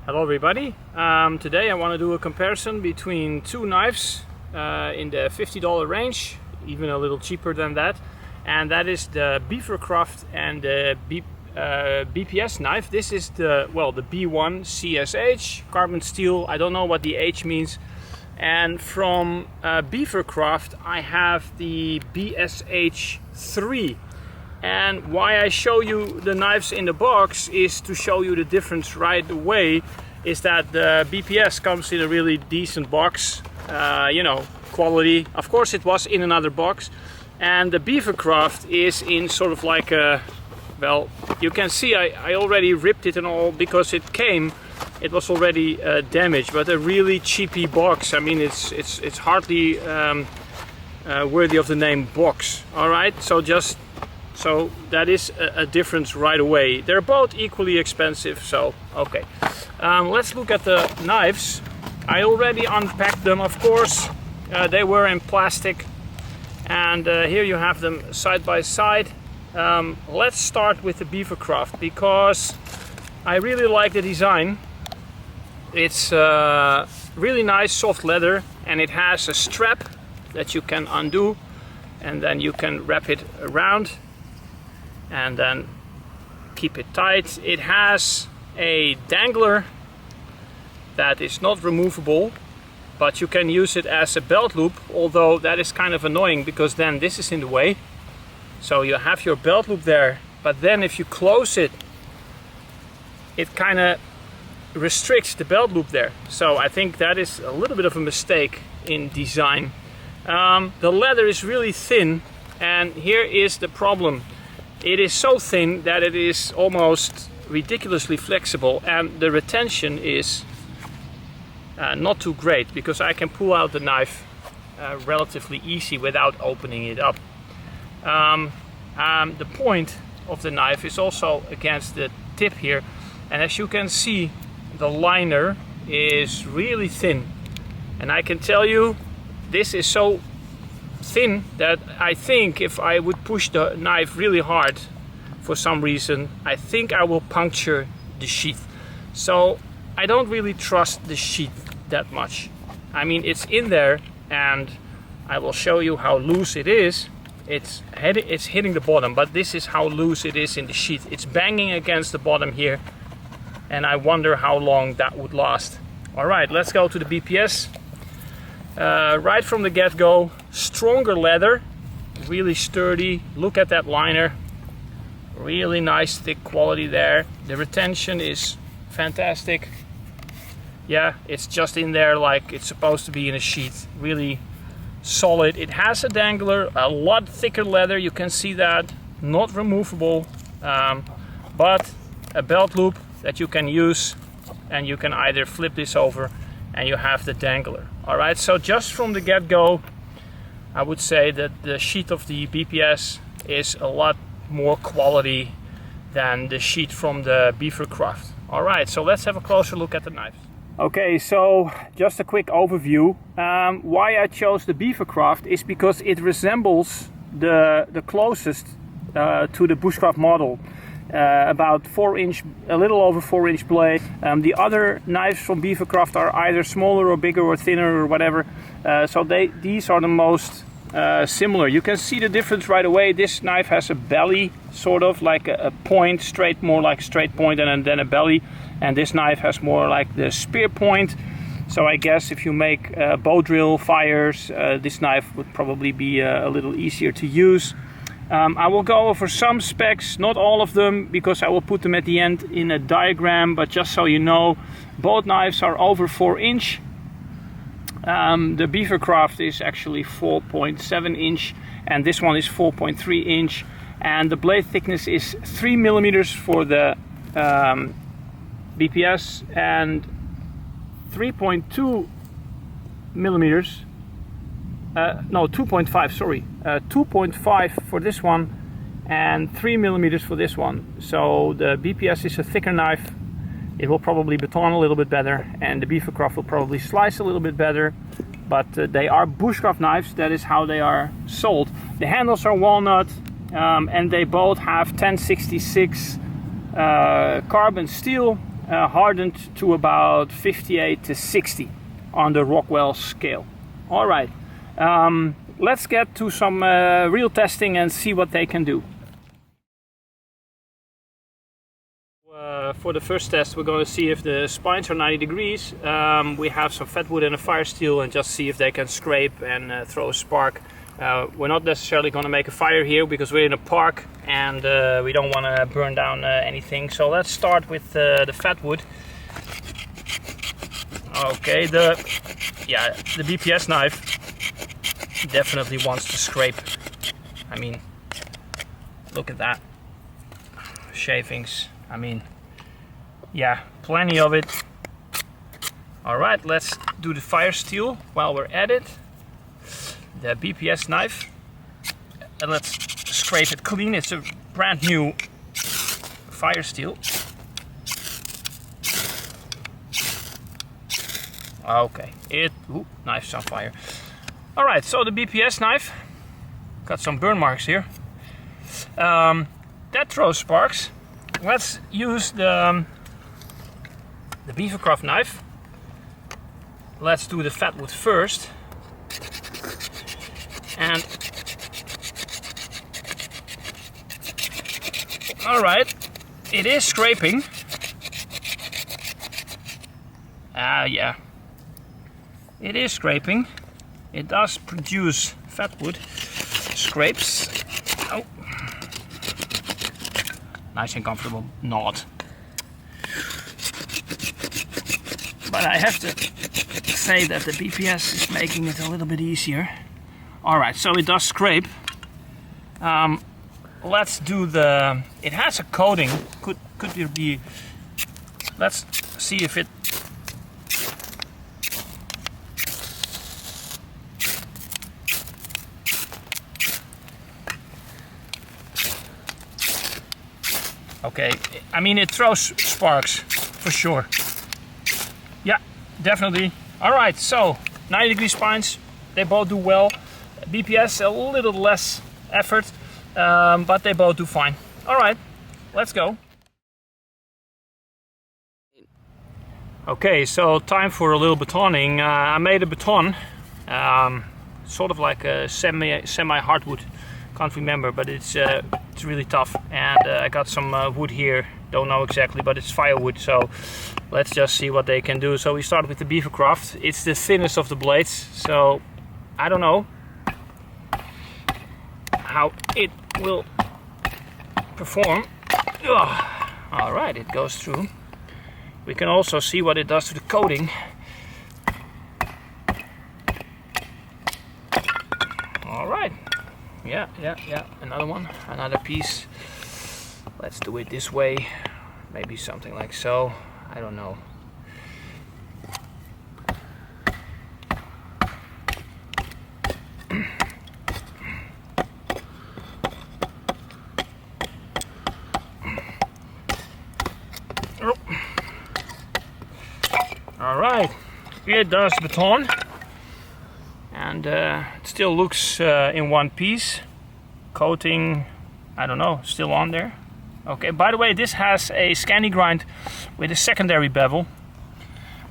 Hello everybody. Today I want to do a comparison between two knives in the $50 range, even a little cheaper than that, and that is the BeaverCraft and the BPS knife. This is the B1 CSH carbon steel. I don't know what the H means. And from BeaverCraft I have the BSH3. And why I show you the knives in the box is to show you the difference right away. Is that the BPS comes in a really decent box, quality. Of course it was in another box, and the BeaverCraft is in sort of like a, well, you can see I already ripped it and all because it was already damaged, but a really cheapy box. I mean it's hardly worthy of the name box. All right, so that is a difference right away. They're both equally expensive, so okay. Let's look at the knives. I already unpacked them, of course. They were in plastic, and here you have them side by side. Let's start with the BeaverCraft because I really like the design. It's really nice soft leather, and it has a strap that you can undo, and then you can wrap it around and then keep it tight. It has a dangler that is not removable, but you can use it as a belt loop, although that is kind of annoying because then this is in the way. So you have your belt loop there, but then if you close it, it kind of restricts the belt loop there. So I think that is a little bit of a mistake in design. The leather is really thin, and here is the problem. It is so thin that it is almost ridiculously flexible, and the retention is not too great because I can pull out the knife relatively easy without opening it up. The point of the knife is also against the tip here, and as you can see, the liner is really thin, and I can tell you this is so thin that I think if I would push the knife really hard for some reason, I think I will puncture the sheath. So I don't really trust the sheath that much. I mean, it's in there, and I will show you how loose it is. It's hitting the bottom, but this is how loose it is in the sheath. It's banging against the bottom here, and I wonder how long that would last. All right, let's go to the BPS. Right from the get-go, stronger leather, really sturdy. Look at that liner, really nice thick quality there. The retention is fantastic. Yeah, it's just in there like it's supposed to be in a sheath, really solid. It has a dangler, a lot thicker leather, you can see that, not removable, but a belt loop that you can use, and you can either flip this over and you have the dangler. All right, so just from the get-go, I would say that the sheath of the BPS is a lot more quality than the sheath from the BeaverCraft. All right, so let's have a closer look at the knives. Okay, so just a quick overview. Why I chose the BeaverCraft is because it resembles the closest to the bushcraft model. About 4 inch, a little over 4 inch blade. The other knives from BeaverCraft are either smaller or bigger or thinner or whatever. So these are the most similar. You can see the difference right away. This knife has a belly, sort of like a point, straight, more like straight point, and then a belly. And this knife has more like the spear point. So I guess if you make bow drill fires, this knife would probably be a little easier to use. I will go over some specs, not all of them, because I will put them at the end in a diagram, but just so you know, both knives are over 4 inch. The BeaverCraft is actually 4.7 inch, and this one is 4.3 inch, and the blade thickness is 3 millimeters for the BPS and 3.2 millimeters. No, 2.5, sorry. 2.5 for this one and 3 millimeters for this one. So the BPS is a thicker knife. It will probably baton a little bit better, and the BeaverCraft will probably slice a little bit better. But they are bushcraft knives. That is how they are sold. The handles are walnut, and they both have 1066 carbon steel. hardened to about 58 to 60 on the Rockwell scale. All right, let's get to some real testing and see what they can do. For the first test, we're going to see if the spines are 90 degrees. We have some fat wood and a fire steel and just see if they can scrape and throw a spark. We're not necessarily going to make a fire here because we're in a park and we don't want to burn down anything. So let's start with the fat wood. Okay, the BPS knife definitely wants to scrape. I mean, look at that. Shavings. I mean, yeah, plenty of it. All right, let's do the fire steel while we're at it. The BPS knife, and let's scrape it clean. It's a brand new fire steel. Okay, knife's on fire. All right, so the BPS knife got some burn marks here. That throws sparks. Let's use the BeaverCraft knife. Let's do the fat wood first. And all right, it is scraping. Yeah, it is scraping. It does produce fat wood scrapes. Oh, nice and comfortable knot. But I have to say that the BPS is making it a little bit easier. Alright, so it does scrape. Let's do the... It has a coating. Could there be... Let's see if it... Okay, I mean it throws sparks, for sure. Yeah, definitely. Alright, so 90 degree spines, they both do well. BPS a little less effort, but they both do fine. Alright, let's go. Okay, so time for a little batoning. I made a baton, sort of like a semi hardwood. Can't remember, but it's really tough. And I got some wood here. Don't know exactly, but it's firewood. So let's just see what they can do. So we start with the BeaverCraft. It's the thinnest of the blades, so I don't know how it will perform. Ugh. All right, it goes through. We can also see what it does to the coating. All right. Yeah, another one, another piece. Let's do it this way. Maybe something like so. I don't know. All right, it does baton. And it still looks in one piece. Coating, I don't know, still on there. Okay, by the way, this has a Scandi grind with a secondary bevel,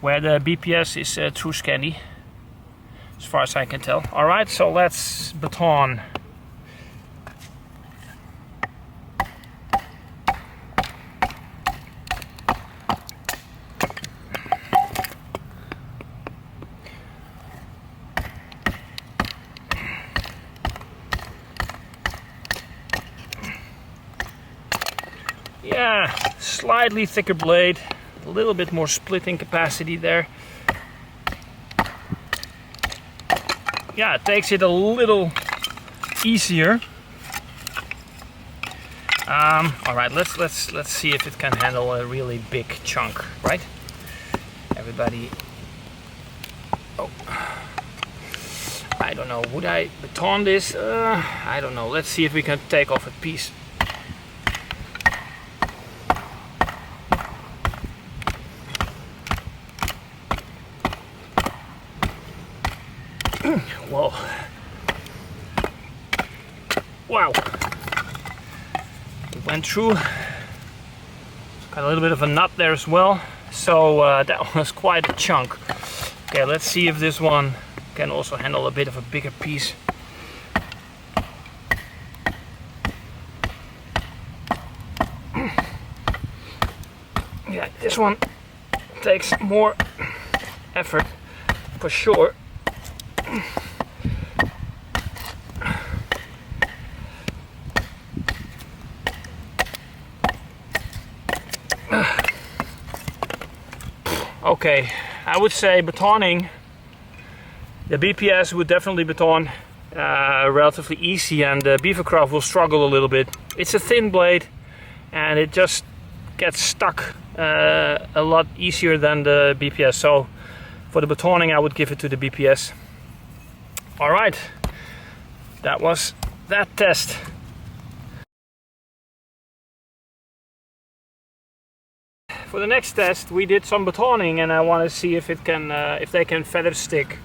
where the BPS is true Scandi, as far as I can tell. All right, so let's baton. Yeah, slightly thicker blade, a little bit more splitting capacity there. Yeah, it takes it a little easier. All right, let's see if it can handle a really big chunk, right? Everybody. Oh, I don't know. Would I baton this? I don't know. Let's see if we can take off a piece. Whoa. Wow. It went through. Got a little bit of a nut there as well. so that was quite a chunk. Okay, let's see if this one can also handle a bit of a bigger piece. Yeah, this one takes more effort for sure. Okay, I would say batoning, the BPS would definitely baton relatively easy, and the BeaverCraft will struggle a little bit. It's a thin blade and it just gets stuck a lot easier than the BPS, so for the batoning I would give it to the BPS. Alright, that was that test. For the next test we did some batoning, and I want to see if it can, if they can feather stick.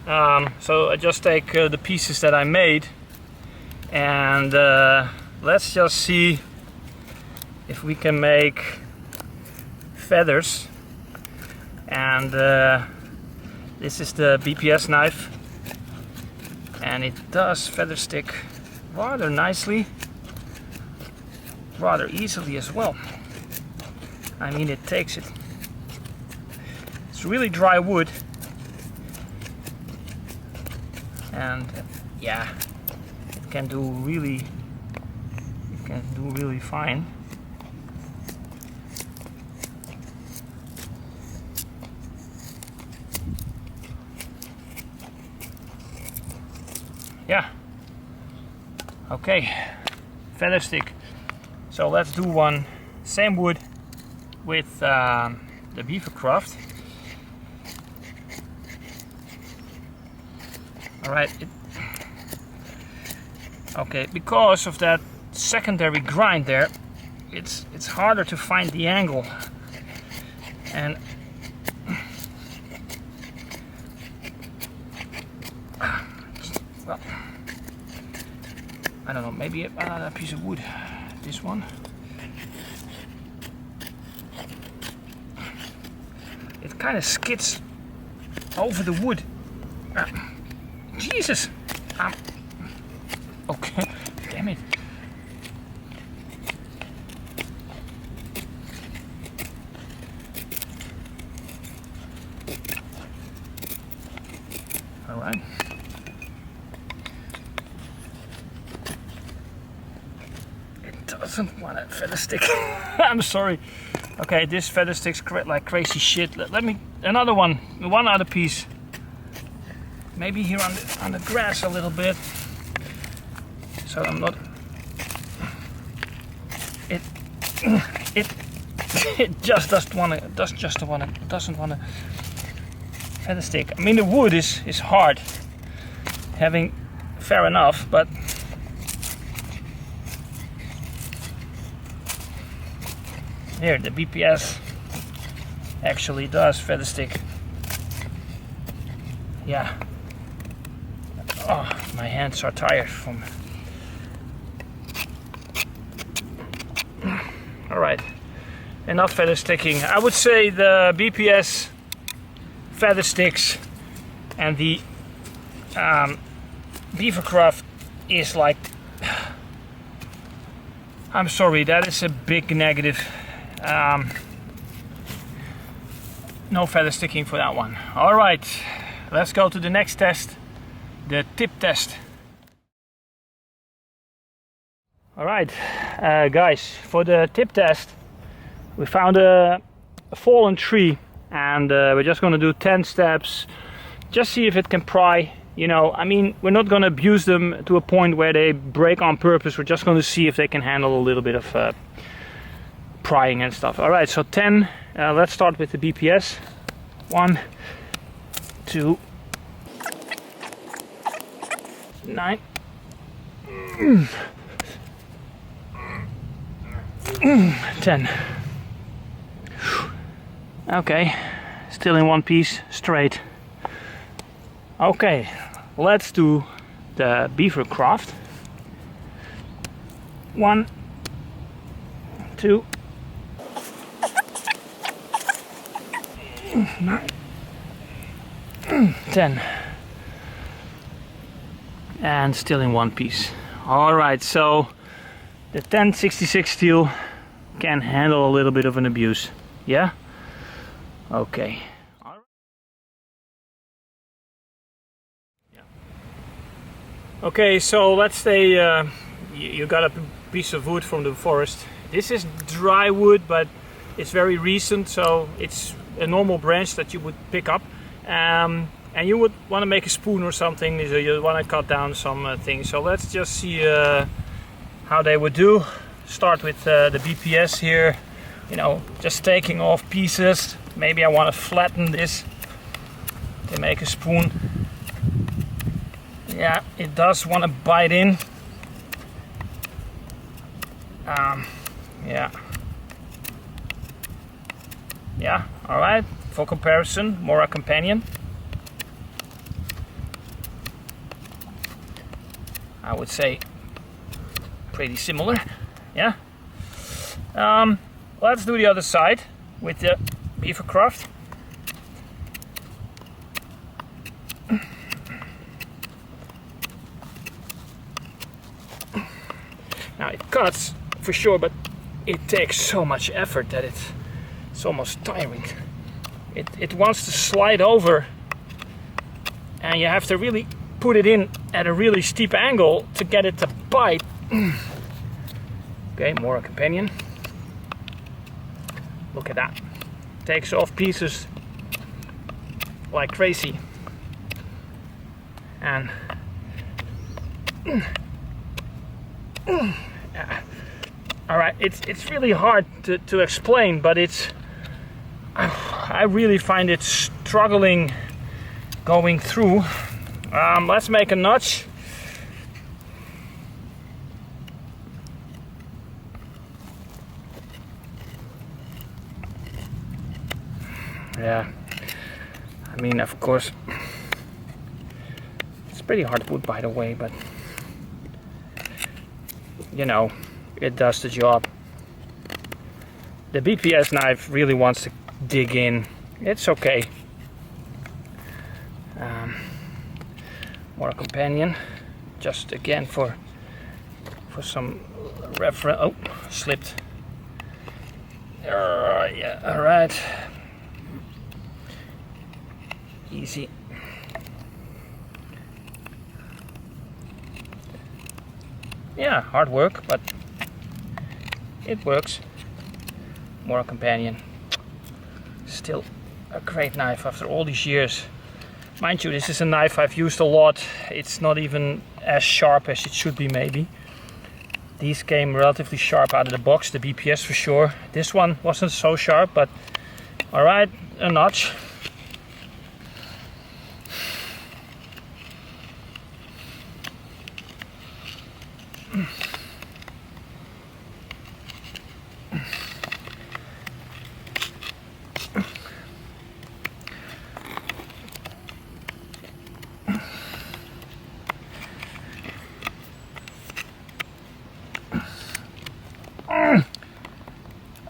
So I just take the pieces that I made, and let's just see if we can make feathers. And this is the BPS knife, and it does feather stick rather nicely, rather easily as well. I mean, it takes it. It's really dry wood, and yeah, it can do really fine. Yeah. Okay, feather stick. So let's do one, same wood with the BeaverCraft. Alright, okay, because of that secondary grind there, it's harder to find the angle, and well, I don't know, maybe a piece of wood, this one. It kind of skids over the wood. Jesus! Okay, damn it. Alright. It doesn't want to feather stick. I'm sorry. Okay, this feather sticks like crazy shit. Let me, another one other piece. Maybe here on the grass a little bit, so I'm not. It just doesn't want to feather stick. I mean, the wood is hard. Having fair enough, but here the BPS actually does feather stick. Yeah. Oh, my hands are tired from. Alright, enough feather sticking. I would say the BPS feather sticks and the BeaverCraft is like, I'm sorry, that is a big negative. No feather sticking for that one. Alright, let's go to the next test. The tip test. Alright, guys, for the tip test we found a fallen tree, and we're just going to do 10 steps, just see if it can pry. You know, I mean, we're not going to abuse them to a point where they break on purpose. We're just going to see if they can handle a little bit of prying and stuff. Alright, so 10. Let's start with the BPS. 1, 2, 9, 10. Okay, still in one piece, straight. Okay, let's do the BeaverCraft. 1, 2, 9, 10, and still in one piece. All right, so the 1066 steel can handle a little bit of an abuse. Yeah? Okay. All right. Yeah. Okay, so let's say you got a piece of wood from the forest. This is dry wood, but it's very recent, so it's a normal branch that you would pick up. And you would want to make a spoon or something, so you want to cut down some things. So let's just see how they would do. Start with the BPS here, you know, just taking off pieces. Maybe I want to flatten this to make a spoon. Yeah, it does want to bite in. Yeah. Yeah, all right. For comparison, more a companion. I would say pretty similar. Yeah. Let's do the other side with the BeaverCraft. Now it cuts for sure, but it takes so much effort that it's almost tiring. It wants to slide over, and you have to really put it in at a really steep angle to get it to bite. Okay, more a companion. Look at that. Takes off pieces like crazy. And all right, it's really hard to explain, but I really find it struggling going through. Let's make a notch. Yeah, I mean, of course, it's pretty hard wood, by the way, but you know, it does the job. The BPS knife really wants to dig in. It's okay. More a companion, just again for some reference. Oh, slipped. Yeah, all right. Easy. Yeah, hard work, but it works. More a companion. Still a great knife after all these years. Mind you, this is a knife I've used a lot. It's not even as sharp as it should be, maybe. These came relatively sharp out of the box, the BPS for sure. This one wasn't so sharp, but all right, a notch.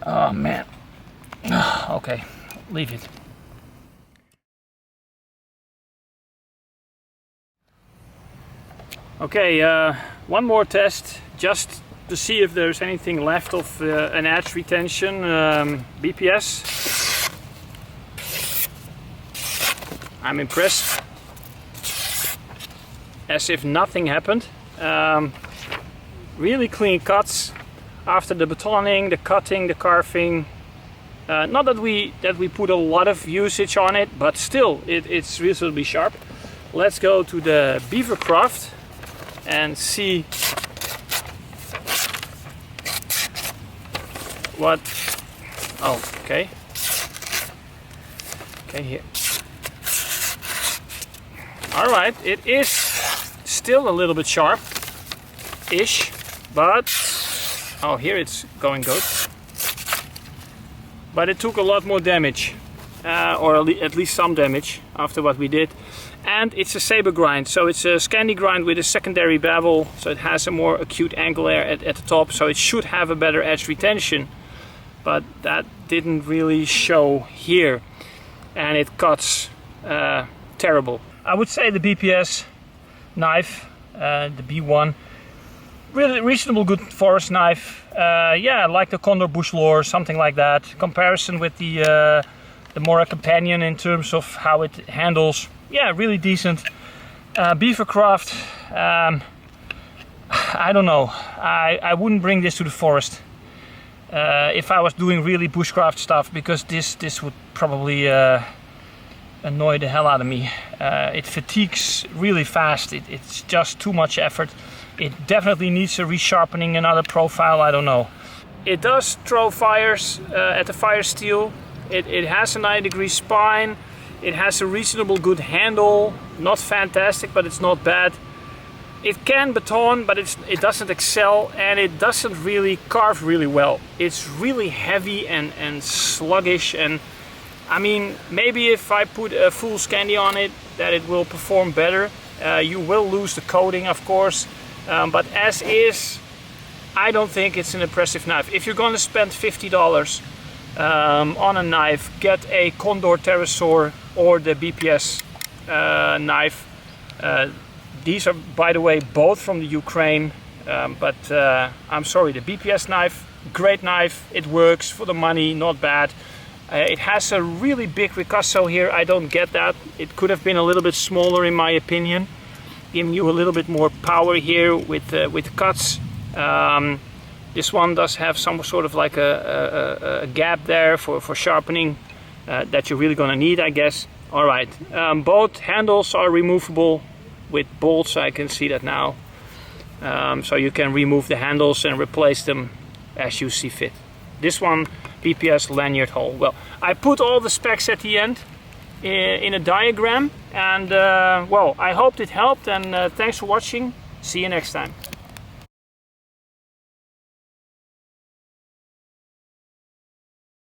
Oh man. Okay, leave it. Okay, one more test just to see if there's anything left of an edge retention BPS. I'm impressed. As if nothing happened. Really clean cuts after the batoning, the cutting, the carving. Not that we put a lot of usage on it, but still it's reasonably sharp. Let's go to the BeaverCraft and see what. Oh, okay. Okay, here. All right, it is still a little bit sharp-ish, but oh, here it's going good. But it took a lot more damage, or at least some damage after what we did. And it's a saber grind, so it's a Scandi grind with a secondary bevel, so it has a more acute angle there at the top, so it should have a better edge retention. But that didn't really show here. and it cuts terrible. I would say the BPS knife, the B1, really reasonable good forest knife. Yeah, like the Condor Bush Lore, something like that. Comparison with the Mora Companion in terms of how it handles, yeah, really decent. BeaverCraft, I don't know. I wouldn't bring this to the forest if I was doing really bushcraft stuff, because this would probably annoy the hell out of me. It fatigues really fast. It's just too much effort. It definitely needs a resharpening, another profile, I don't know. It does throw fires at the fire steel. It has a 90-degree spine. It has a reasonable good handle. Not fantastic, but it's not bad. It can baton, but it doesn't excel, and it doesn't really carve really well. It's really heavy and sluggish, and I mean, maybe if I put a full Scandi on it, that it will perform better. You will lose the coating, of course, but as is, I don't think it's an impressive knife. If you're going to spend $50 on a knife, get a Condor Pterosaur or the BPS knife. These are, by the way, both from the Ukraine, but I'm sorry, the BPS knife, great knife, it works for the money, not bad. It has a really big ricasso here, I don't get that. It could have been a little bit smaller in my opinion, giving you a little bit more power here with cuts. This one does have some sort of like a gap there for sharpening that you're really gonna need, I guess. All right, both handles are removable with bolts, I can see that now. So you can remove the handles and replace them as you see fit. This one, BPS lanyard hole. Well, I put all the specs at the end in a diagram, and well, I hoped it helped, and thanks for watching. See you next time.